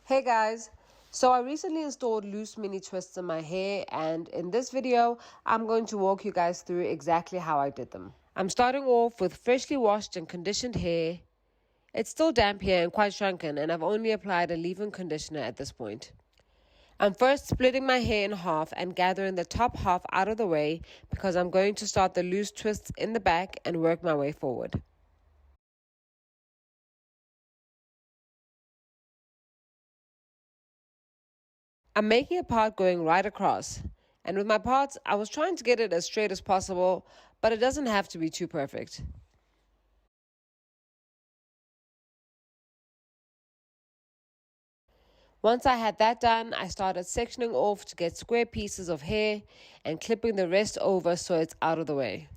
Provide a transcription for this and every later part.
Hey guys, so I recently installed loose mini twists in my hair, and in this video I'm going to walk you guys through exactly how I did them. I'm starting off with freshly washed and conditioned hair. It's still damp here and quite shrunken, and I've only applied a leave-in conditioner at this point. I'm first splitting my hair in half and gathering the top half out of the way because I'm going to start the loose twists in the back and work my way forward. I'm making a part going right across, and with my parts, I was trying to get it as straight as possible, but it doesn't have to be too perfect. Once I had that done, I started sectioning off to get square pieces of hair and clipping the rest over so it's out of the way.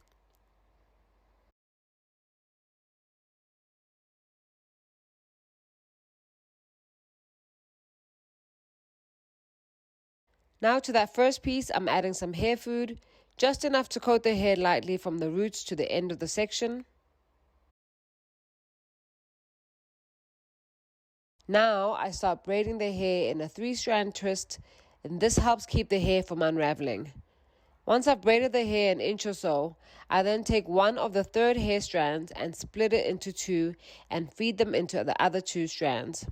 Now to that first piece, I'm adding some hair food, just enough to coat the hair lightly from the roots to the end of the section. Now I start braiding the hair in a 3-strand twist, and this helps keep the hair from unraveling. Once I've braided the hair an inch or so, I then take one of the third hair strands and split it into two and feed them into the other 2 strands.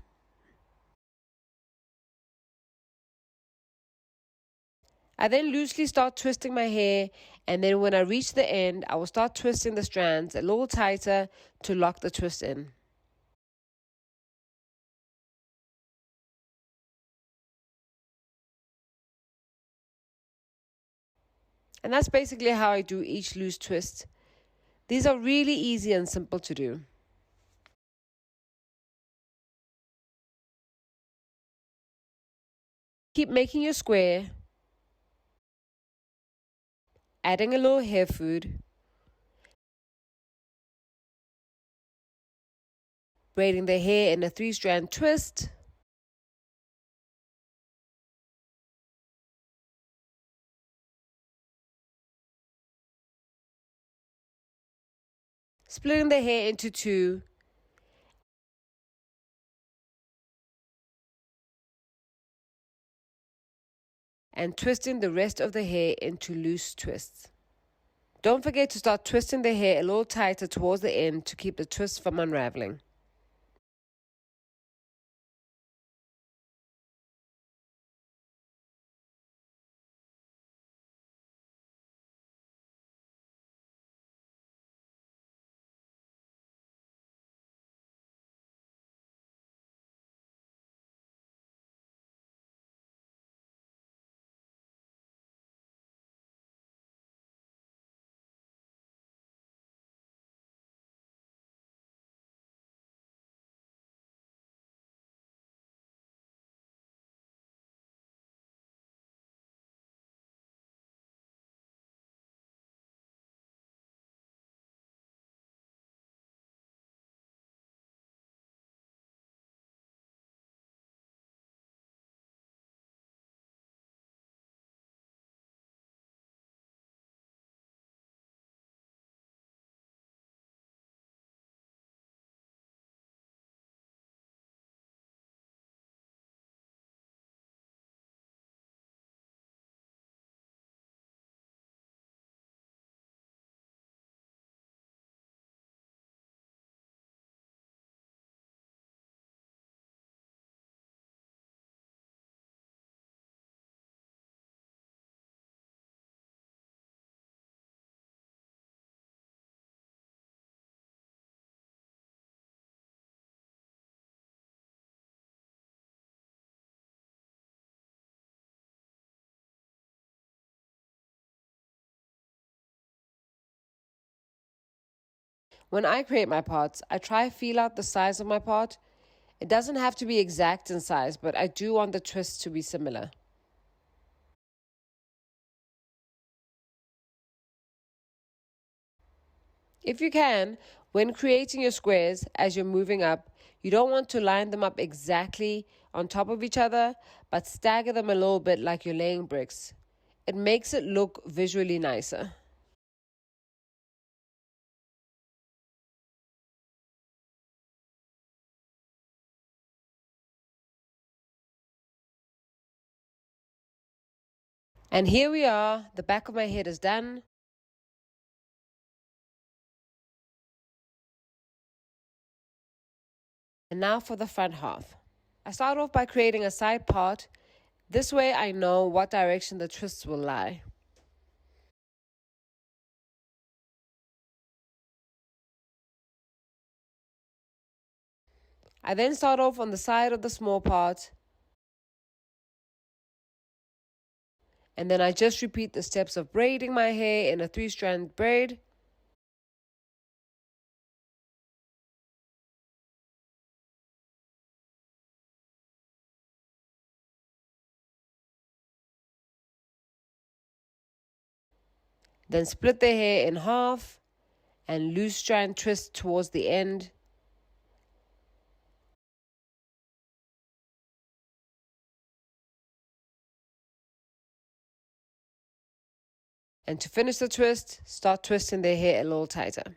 I then loosely start twisting my hair, and then when I reach the end, I will start twisting the strands a little tighter to lock the twist in. And that's basically how I do each loose twist. These are really easy and simple to do. Keep making your square, adding a little hair food, braiding the hair in a 3-strand twist, splitting the hair into 2, and twisting the rest of the hair into loose twists. Don't forget to start twisting the hair a little tighter towards the end to keep the twists from unraveling. When I create my parts, I try to feel out the size of my part. It doesn't have to be exact in size, but I do want the twists to be similar. If you can, when creating your squares as you're moving up, you don't want to line them up exactly on top of each other, but stagger them a little bit like you're laying bricks. It makes it look visually nicer. And here we are, the back of my head is done. And now for the front half. I start off by creating a side part. This way I know what direction the twists will lie. I then start off on the side of the small part. And then I just repeat the steps of braiding my hair in a 3-strand braid. Then split the hair in half and loose strand twist towards the end. And to finish the twist, start twisting the hair a little tighter.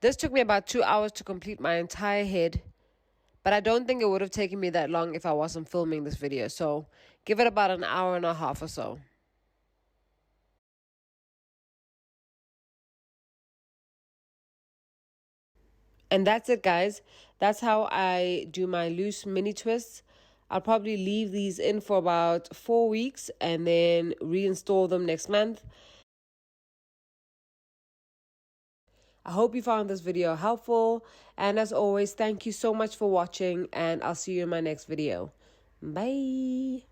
This took me about 2 hours to complete my entire head, but I don't think it would have taken me that long if I wasn't filming this video, so give it about an hour and a half or so. And that's it, guys. That's how I do my loose mini twists. I'll probably leave these in for about 4 weeks and then reinstall them next month. I hope you found this video helpful. And as always, thank you so much for watching, and I'll see you in my next video. Bye.